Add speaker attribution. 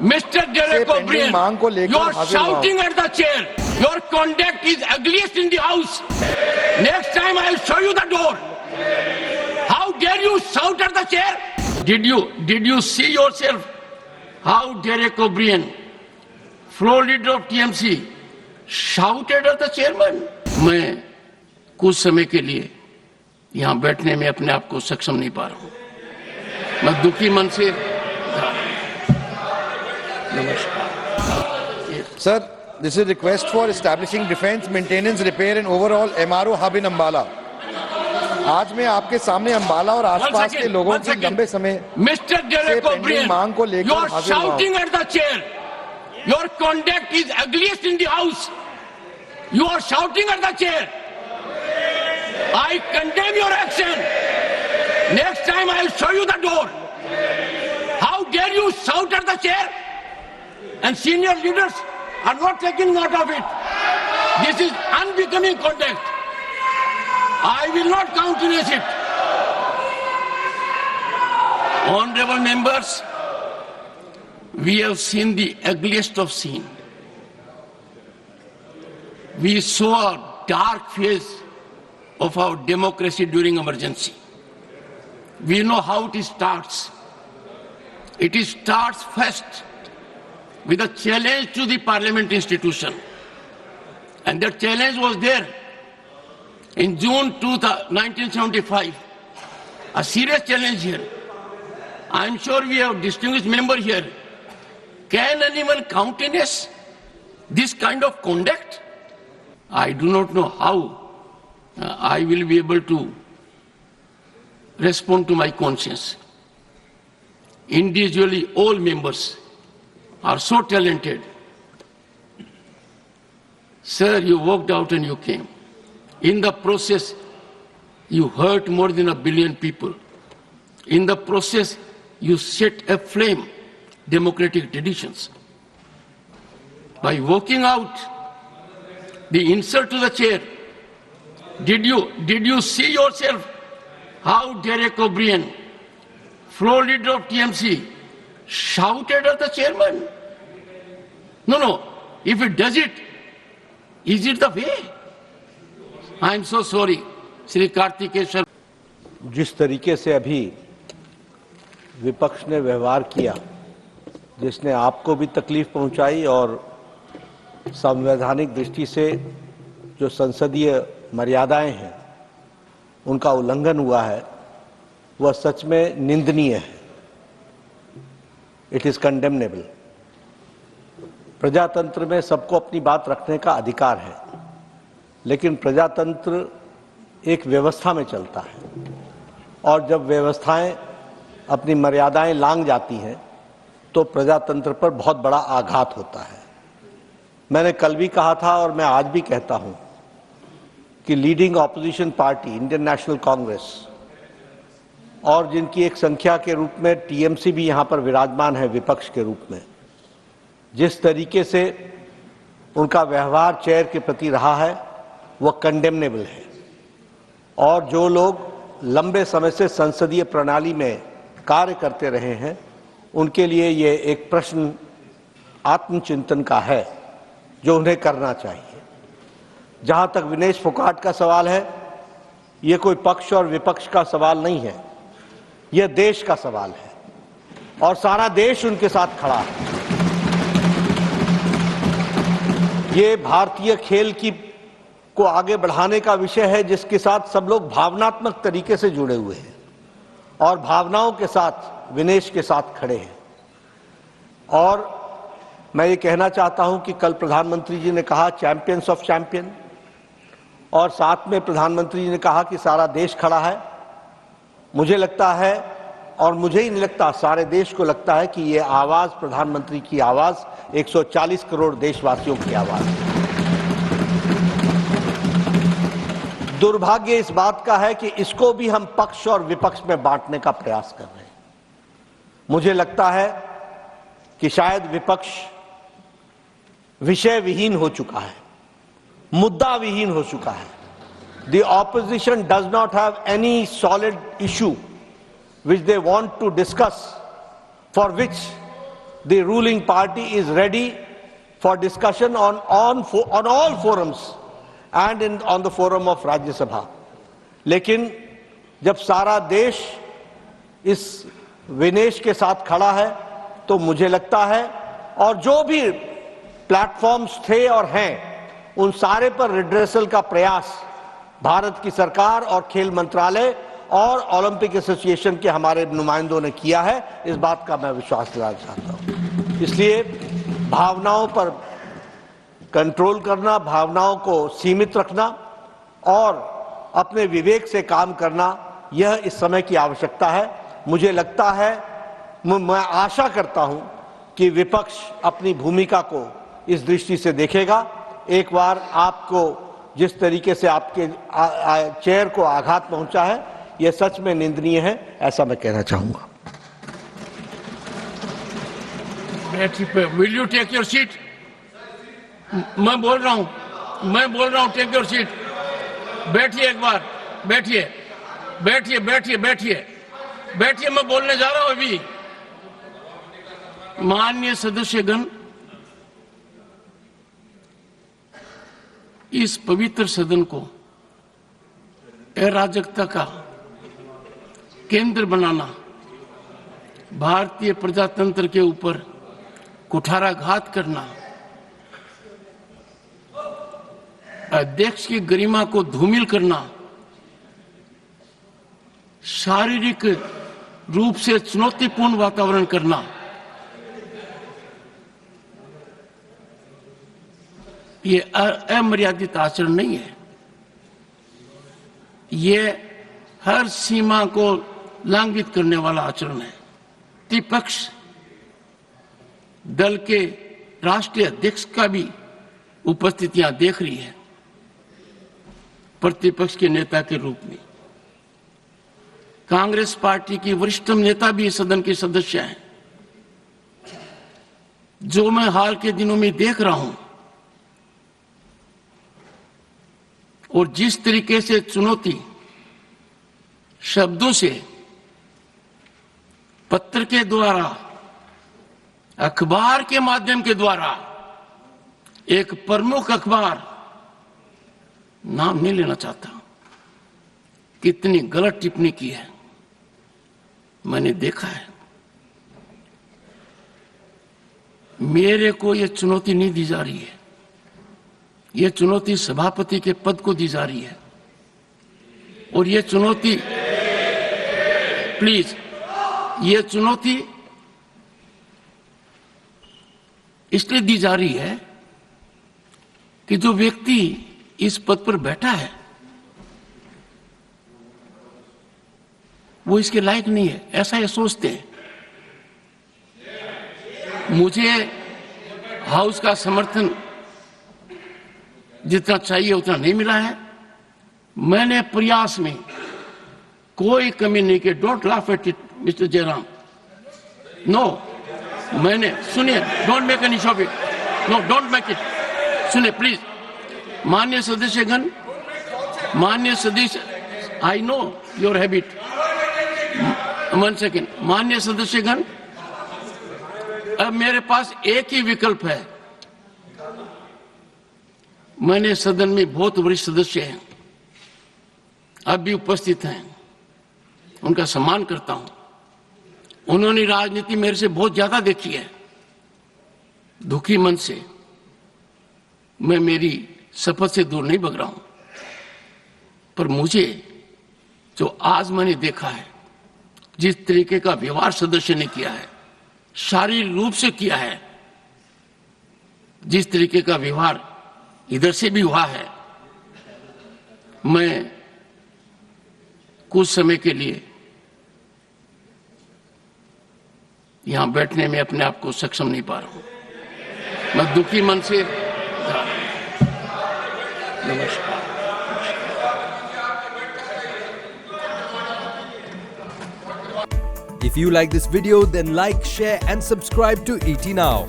Speaker 1: Mr. Derek O'Brien, you are shouting at the chair. Your conduct is ugliest in the house. Next time I will show you the door. How dare you shout at the chair? Did you see yourself? How Derek O'Brien, floor leader of TMC, shouted at the chairman? मैं कुछ समय के लिए यहाँ बैठने में अपने आप को सक्षम नहीं पा रहा हूँ. मैं दुखी मन से.
Speaker 2: Sir, this is a request for establishing defense, maintenance, repair and overall MRO hub in Ambala. आज मैं आपके सामने अंबाला और आसपास के लोगों की लंबे समय
Speaker 1: Mr. Derek O'Brien,
Speaker 2: मांग को लेकर
Speaker 1: you are shouting at the chair. Your conduct is ugliest in the house. You are shouting at the chair. I condemn your action. Next time I will show you the door. How dare you shout at the chair? And senior leaders are not taking note of it. This is unbecoming conduct. I will not countenance it. Honorable members, we have seen the ugliest of scene. We saw a dark phase of our democracy during emergency. We know how it starts. It starts first with a challenge to the parliament institution. And that challenge was there in June 1975. A serious challenge here. I am sure we have distinguished member here. Can anyone countenance this kind of conduct? I do not know how I will be able to respond to my conscience. Individually, all members are so talented. Sir, you walked out and you came. In the process, you hurt more than 1 billion people. In the process, you set aflame democratic traditions. By walking out, the insult to the chair, did you see yourself how Derek O'Brien, floor leader of TMC, shouted at the chairman? No. If it does it, is it the way? I am so sorry, Shri Karthikeshwar.
Speaker 3: जिस तरीके से अभी विपक्ष ने व्यवहार किया, जिसने आपको भी तकलीफ पहुंचाई और संवैधानिक दृष्टि से जो संसदीय मर्यादाएं हैं उनका उल्लंघन हुआ है, वह सच में निंदनीय है. It is condemnable. प्रजातंत्र में सबको अपनी बात रखने का अधिकार है, लेकिन प्रजातंत्र एक व्यवस्था में चलता है और जब व्यवस्थाएं अपनी मर्यादाएं लांघ जाती हैं तो प्रजातंत्र पर बहुत बड़ा आघात होता है. मैंने कल भी कहा था और मैं आज भी कहता हूं कि leading opposition party Indian national Congress और जिनकी एक संख्या के रूप में टीएमसी भी यहां पर विराजमान है विपक्ष के रूप में, जिस तरीके से उनका व्यवहार चेयर के प्रति रहा है वह कंडेमनेबल है. और जो लोग लंबे समय से संसदीय प्रणाली में कार्य करते रहे हैं उनके लिए ये एक प्रश्न आत्मचिंतन का है जो उन्हें करना चाहिए. जहां तक विनेश फोगाट का सवाल है, ये कोई पक्ष और विपक्ष का सवाल नहीं है, यह देश का सवाल है और सारा देश उनके साथ खड़ा है. ये भारतीय खेल को आगे बढ़ाने का विषय है जिसके साथ सब लोग भावनात्मक तरीके से जुड़े हुए हैं और भावनाओं के साथ विनेश के साथ खड़े हैं. और मैं ये कहना चाहता हूं कि कल प्रधानमंत्री जी ने कहा चैंपियंस ऑफ चैंपियन, और साथ में प्रधानमंत्री जी ने कहा कि सारा देश खड़ा है. मुझे लगता है, और मुझे ही नहीं लगता, सारे देश को लगता है कि ये आवाज प्रधानमंत्री की आवाज 140 करोड़ देशवासियों की आवाज है. दुर्भाग्य इस बात का है कि इसको भी हम पक्ष और विपक्ष में बांटने का प्रयास कर रहे हैं. मुझे लगता है कि शायद विपक्ष विषय विहीन हो चुका है, मुद्दा विहीन हो चुका है. The opposition does not have any solid issue which they want to discuss, for which the ruling party is ready for discussion on all forums and on the forum of Rajya Sabha. लेकिन जब सारा देश इस विनेश के साथ खड़ा है तो मुझे लगता है, और जो भी प्लेटफॉर्म्स थे और हैं, उन सारे पर रिड्रेसल का प्रयास भारत की सरकार और खेल मंत्रालय और ओलंपिक एसोसिएशन के हमारे नुमाइंदों ने किया है। इस बात का मैं विश्वास दिलाना चाहता हूं। इसलिए भावनाओं पर कंट्रोल करना, भावनाओं को सीमित रखना और अपने विवेक से काम करना, यह इस समय की आवश्यकता है। मुझे लगता है, मैं आशा करता हूं कि विपक्ष अपनी भूमिका को इस दृष्टि से देखेगा। एक बार आपको जिस तरीके से आपके चेयर को आघात पहुंचा है, यह सच में निंदनीय है, ऐसा मैं कहना चाहूंगा।
Speaker 1: Will you take your seat? मैं बोल रहा हूं, टेक योर सीट। बैठिए, एक बार बैठिए, मैं बोलने जा रहा हूं अभी। माननीय सदस्यगण, इस पवित्र सदन को अराजकता का केंद्र बनाना, भारतीय प्रजातंत्र के ऊपर कुठाराघात करना, अध्यक्ष की गरिमा को धूमिल करना, शारीरिक रूप से चुनौतीपूर्ण वातावरण करना, ये अमर्यादित आचरण नहीं है। ये हर सीमा को लंघित करने वाला आचरण है। विपक्ष दल के राष्ट्रीय अध्यक्ष का भी उपस्थितियां देख रही है, प्रतिपक्ष के नेता के रूप में। कांग्रेस पार्टी की वरिष्ठतम नेता भी सदन के सदस्य हैं। जो मैं हाल के दिनों में देख रहा हूं और जिस तरीके से चुनौती शब्दों से, पत्र के द्वारा, अखबार के माध्यम के द्वारा, एक प्रमुख अखबार, नाम नहीं लेना चाहता, कितनी गलत टिप्पणी की है, मैंने देखा है। मेरे को यह चुनौती नहीं दी जा रही है, यह चुनौती सभापति के पद को दी जा रही है। और यह चुनौती, प्लीज, यह चुनौती इसलिए दी जा रही है कि जो व्यक्ति इस पद पर बैठा है वो इसके लायक नहीं है, ऐसा ये सोचते हैं। मुझे हाउस का समर्थन जितना चाहिए उतना नहीं मिला है। मैंने प्रयास में कोई कमी नहीं की। Don't laugh at it mister Jairam. No, मैंने, सुनिए, don't make any of it, no, don't make it. सुनिए प्लीज, माननीय सदस्यगण, माननीय सदस्य, I know your habit, 1 second. माननीय सदस्यगण, अब मेरे पास एक ही विकल्प है। मैंने सदन में बहुत वरिष्ठ सदस्य हैं, अब भी उपस्थित हैं, उनका सम्मान करता हूं। उन्होंने राजनीति मेरे से बहुत ज्यादा देखी है। दुखी मन से मैं मेरी शपथ से दूर नहीं भग रहा हूं, पर मुझे जो आज मैंने देखा है, जिस तरीके का व्यवहार सदस्य ने किया है, शारीरिक रूप से किया है, जिस तरीके का व्यवहार इधर से भी हुआ है, मैं कुछ समय के लिए यहां बैठने में अपने आप को सक्षम नहीं पा रहा हूं। मैं दुखी मन से नमस्कार।
Speaker 4: If you like this video, then like, share and subscribe to ET Now.